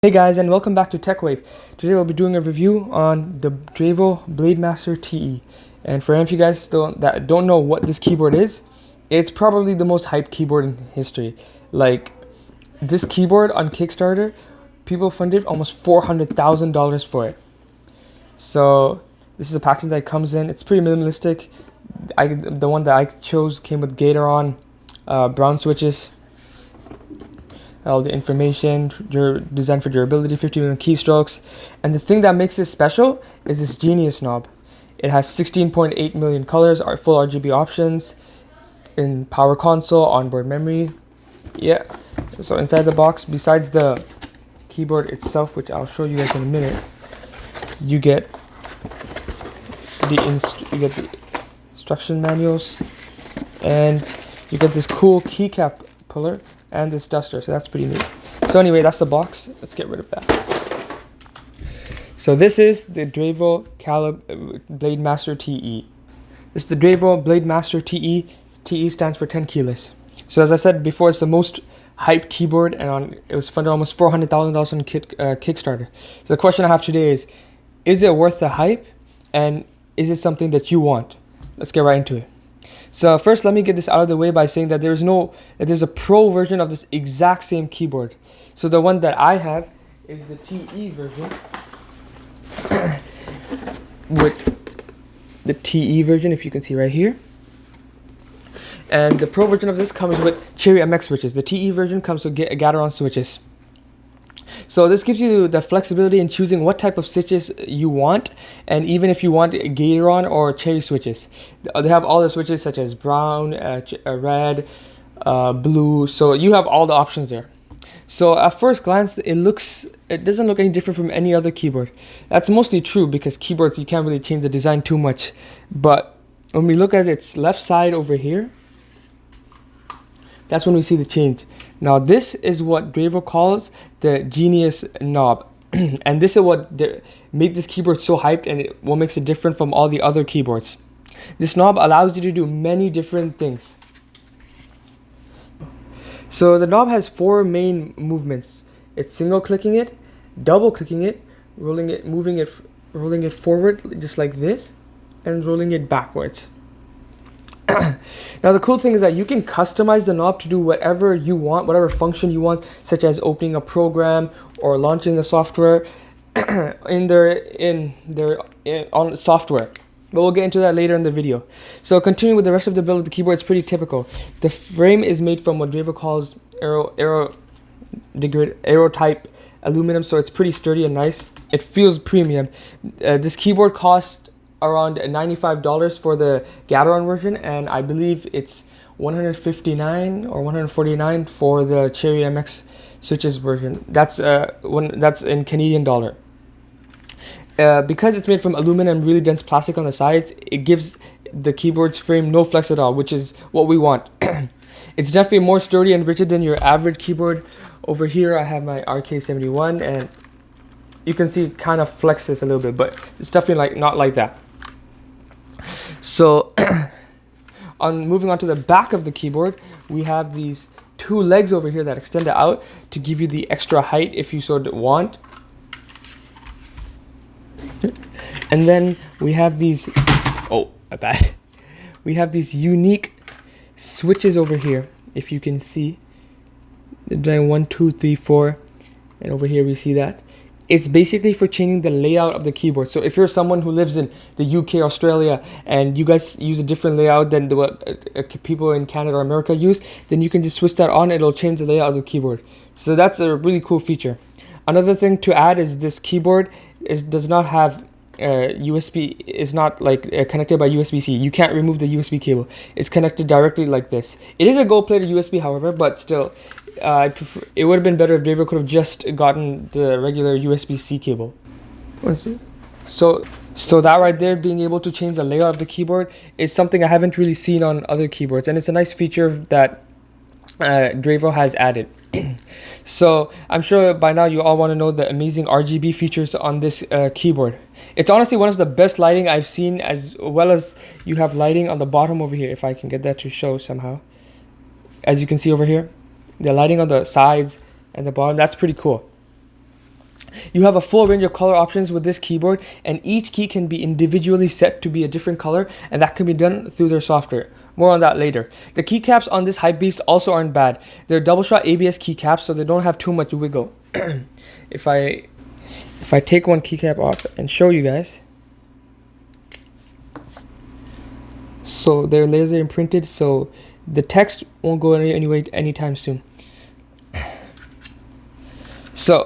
Hey guys, and welcome back to TechWave. Today we'll be doing a review on the Drevo Blademaster TE. And for any of you guys that don't know what this keyboard is, it's probably the most hyped keyboard in history. Like, this keyboard on Kickstarter, people funded almost $400,000 for it. So this is a package that comes in. It's pretty minimalistic. The one that I chose came with Gatoron brown switches. All the information, designed for durability, 50 million keystrokes. And the thing that makes this special is this Genius knob. It has 16.8 million colors, full RGB options, in power console, onboard memory. Yeah, so inside the box, besides the keyboard itself, which I'll show you guys in a minute, you get the instruction manuals, and you get this cool keycap puller and this duster, so that's pretty neat. So anyway, that's the box. Let's get rid of that. So this is the Drevo Blademaster TE. This is the Drevo Blademaster TE. TE stands for 10 keyless. So as I said before, it's the most hyped keyboard, and it was funded almost $400,000 on Kickstarter. So the question I have today is it worth the hype, and is it something that you want? Let's get right into it. So first, let me get this out of the way by saying that there's a pro version of this exact same keyboard. So the one that I have is the TE version. With the TE version, if you can see right here. And the pro version of this comes with Cherry MX switches. The TE version comes with Gatoron switches. So this gives you the flexibility in choosing what type of switches you want, and even if you want Gatoron or Cherry switches. They have all the switches such as brown, red, blue, so you have all the options there. So at first glance, it doesn't look any different from any other keyboard. That's mostly true because keyboards, you can't really change the design too much. But when we look at its left side over here, that's when we see the change. Now this is what Drevo calls the Genius knob. And this is what made this keyboard so hyped, and what makes it different from all the other keyboards. This knob allows you to do many different things. So the knob has 4 main movements. It's single clicking it, double clicking it, rolling it forward just like this, and rolling it backwards. Now the cool thing is that you can customize the knob to do whatever you want, whatever function you want, such as opening a program or launching a software on software. But we'll get into that later in the video. So continuing with the rest of the build of the keyboard, it's pretty typical. The frame is made from what Drevo calls aero type aluminum, so it's pretty sturdy and nice. It feels premium. This keyboard cost around $95 for the Gatoron version, and I believe it's $159 or $149 for the Cherry MX switches version. That's in Canadian dollar. Because it's made from aluminum and really dense plastic on the sides, it gives the keyboard's frame no flex at all, which is what we want. It's definitely more sturdy and rigid than your average keyboard. Over here I have my RK71, and you can see it kind of flexes a little bit, but it's definitely not like that. So moving on to the back of the keyboard, we have these 2 legs over here that extend out to give you the extra height if you so want. And then we have these, we have these unique switches over here. If you can see, they're doing 1, 2, 3, 4, and over here we see that. It's basically for changing the layout of the keyboard. So if you're someone who lives in the UK, Australia, and you guys use a different layout than what people in Canada or America use, then you can just switch that on. It'll change the layout of the keyboard. So that's a really cool feature. Another thing to add is this keyboard does not have USB. Is not connected by USB-C. You can't remove the USB cable. It's connected directly like this. It is a gold-plated USB, however, but still, it would have been better if Drevo could have just gotten the regular USB-C cable. So that right there, being able to change the layout of the keyboard, is something I haven't really seen on other keyboards, and it's a nice feature that Drevo has added. So I'm sure by now you all want to know the amazing RGB features on this keyboard. It's honestly one of the best lighting I've seen, as well as you have lighting on the bottom over here, if I can get that to show somehow. As you can see over here, the lighting on the sides and the bottom, that's pretty cool. You have a full range of color options with this keyboard, and each key can be individually set to be a different color, and that can be done through their software. More on that later. The keycaps on this Hypebeast also aren't bad. They're double shot ABS keycaps, so they don't have too much wiggle. If I take one keycap off and show you guys, so they're laser imprinted, so the text won't go anyway anytime soon. So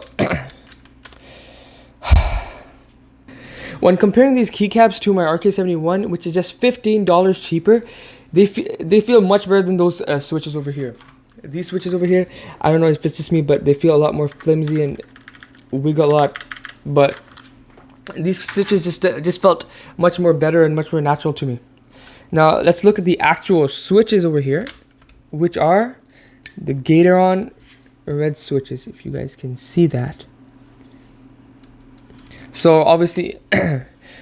when comparing these keycaps to my RK71, which is just $15 cheaper, they feel much better than those switches over here. These switches over here, I don't know if it's just me, but they feel a lot more flimsy and wiggle a lot. But these switches just felt much more better and much more natural to me. Now let's look at the actual switches over here, which are the Gateron red switches, if you guys can see that. So obviously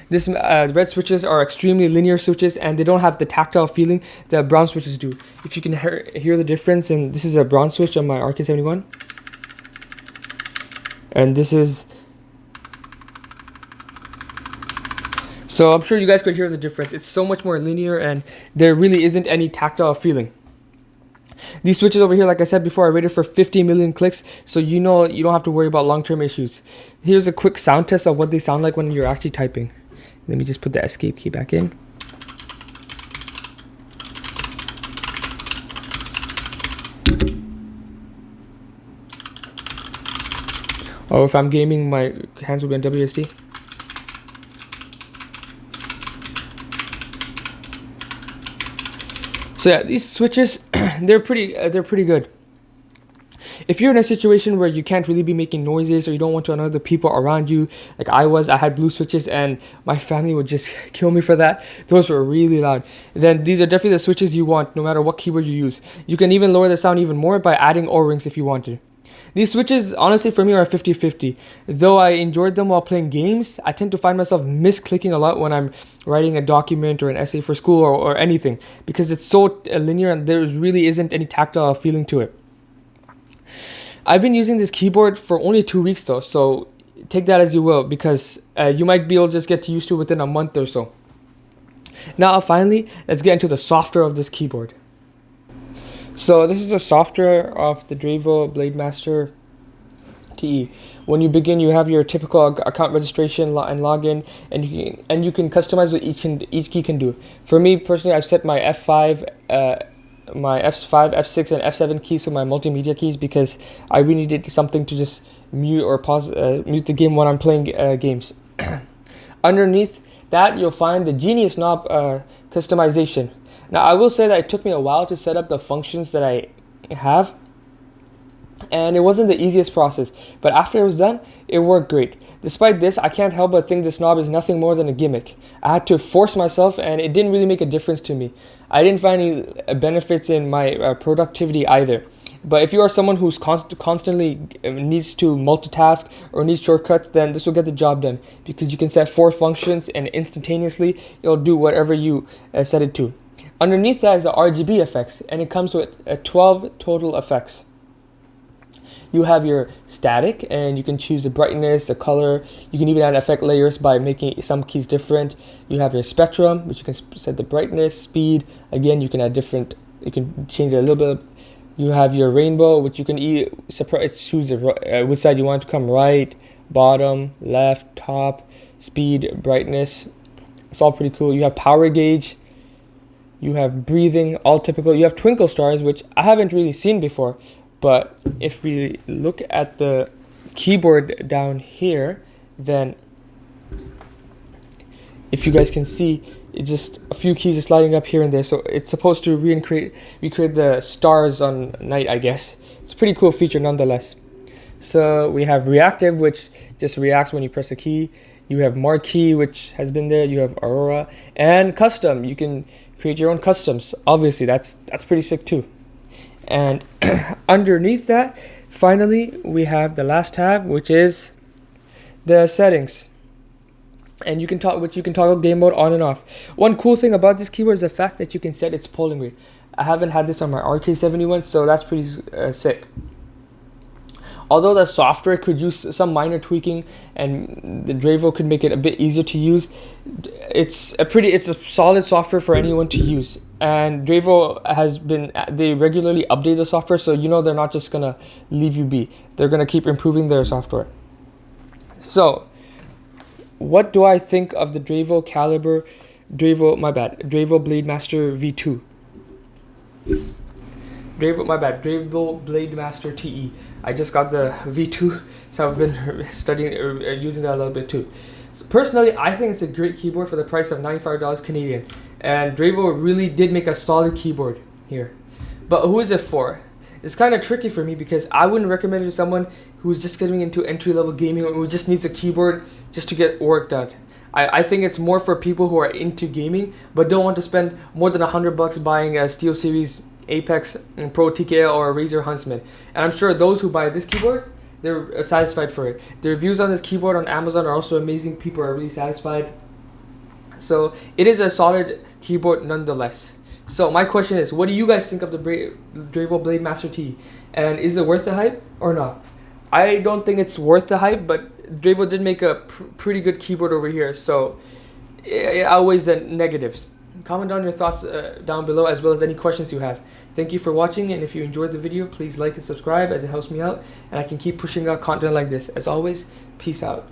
this red switches are extremely linear switches, and they don't have the tactile feeling that brown switches do. If you can hear the difference, and this is a brown switch on my RK71, and this is, so I'm sure you guys could hear the difference. It's so much more linear, and there really isn't any tactile feeling. These switches over here, like I said before, are rated for 50 million clicks, so you know you don't have to worry about long-term issues. Here's a quick sound test of what they sound like when you're actually typing. Let me just put the escape key back in. Or if I'm gaming, my hands will be on WSD. So yeah, these switches, they're pretty good. If you're in a situation where you can't really be making noises, or you don't want to annoy the people around you, like I had blue switches and my family would just kill me for that. Those were really loud. Then these are definitely the switches you want, no matter what keyboard you use. You can even lower the sound even more by adding O-rings if you wanted. These switches, honestly, for me are 50-50. Though I enjoyed them while playing games, I tend to find myself misclicking a lot when I'm writing a document or an essay for school or anything, because it's so linear and there really isn't any tactile feeling to it. I've been using this keyboard for only 2 weeks though, so take that as you will, because you might be able to just get used to it within a month or so. Now finally, let's get into the software of this keyboard. So this is the software of the Drevo Blademaster TE. When you begin, you have your typical account registration and login, and you can customize what each key can do. For me personally, I've set my F5, F6, and F7 keys to my multimedia keys, because I really needed something to just mute or pause, mute the game when I'm playing games. Underneath that, you'll find the Genius knob customization. Now, I will say that it took me a while to set up the functions that I have, and it wasn't the easiest process, but after it was done, it worked great. Despite this, I can't help but think this knob is nothing more than a gimmick. I had to force myself, and it didn't really make a difference to me. I didn't find any benefits in my productivity either. But if you are someone who's constantly needs to multitask or needs shortcuts, then this will get the job done, because you can set 4 functions and instantaneously it'll do whatever you set it to. Underneath that is the RGB effects, and it comes with 12 total effects. You have your static, and you can choose the brightness, the color. You can even add effect layers by making some keys different. You have your spectrum, which you can set the brightness, speed. Again, you can add different, you can change it a little bit. You have your rainbow, which you can choose which side you want to come, right, bottom, left, top, speed, brightness. It's all pretty cool. You have power gauge. You have breathing, all typical. You have twinkle stars, which I haven't really seen before. But if we look at the keyboard down here, then if you guys can see, it's just a few keys just lighting up here and there. So it's supposed to recreate the stars on night, I guess. It's a pretty cool feature nonetheless. So we have reactive, which just reacts when you press a key. You have marquee, which has been there. You have aurora, and custom. You can create your own customs. Obviously, that's pretty sick too. And underneath that, finally, we have the last tab, which is the settings. And you can toggle game mode on and off. One cool thing about this keyboard is the fact that you can set its polling rate. I haven't had this on my RK71, so that's pretty sick. Although the software could use some minor tweaking and the Drevo could make it a bit easier to use, it's a solid software for anyone to use. And Drevo they regularly update the software, so you know they're not just gonna leave you be. They're gonna keep improving their software. So, what do I think of the Drevo Blademaster V2? Drevo Blademaster TE. I just got the V2, so I've been studying using that a little bit too. So personally, I think it's a great keyboard for the price of $95 Canadian. And Drevo really did make a solid keyboard here. But who is it for? It's kind of tricky for me because I wouldn't recommend it to someone who's just getting into entry-level gaming or who just needs a keyboard just to get work done. I think it's more for people who are into gaming but don't want to spend more than $100 buying a SteelSeries Apex Pro TKL or a Razer Huntsman. And I'm sure those who buy this keyboard, they're satisfied for it. The reviews on this keyboard on Amazon are also amazing. People are really satisfied. So it is a solid keyboard nonetheless. So my question is, what do you guys think of the Drevo Blademaster T? And is it worth the hype or not? I don't think it's worth the hype, but Drevo did make a pretty good keyboard over here. So it outweighs the negatives. Comment down your thoughts down below, as well as any questions you have. Thank you for watching, and if you enjoyed the video, please like and subscribe as it helps me out and I can keep pushing out content like this. As always, peace out.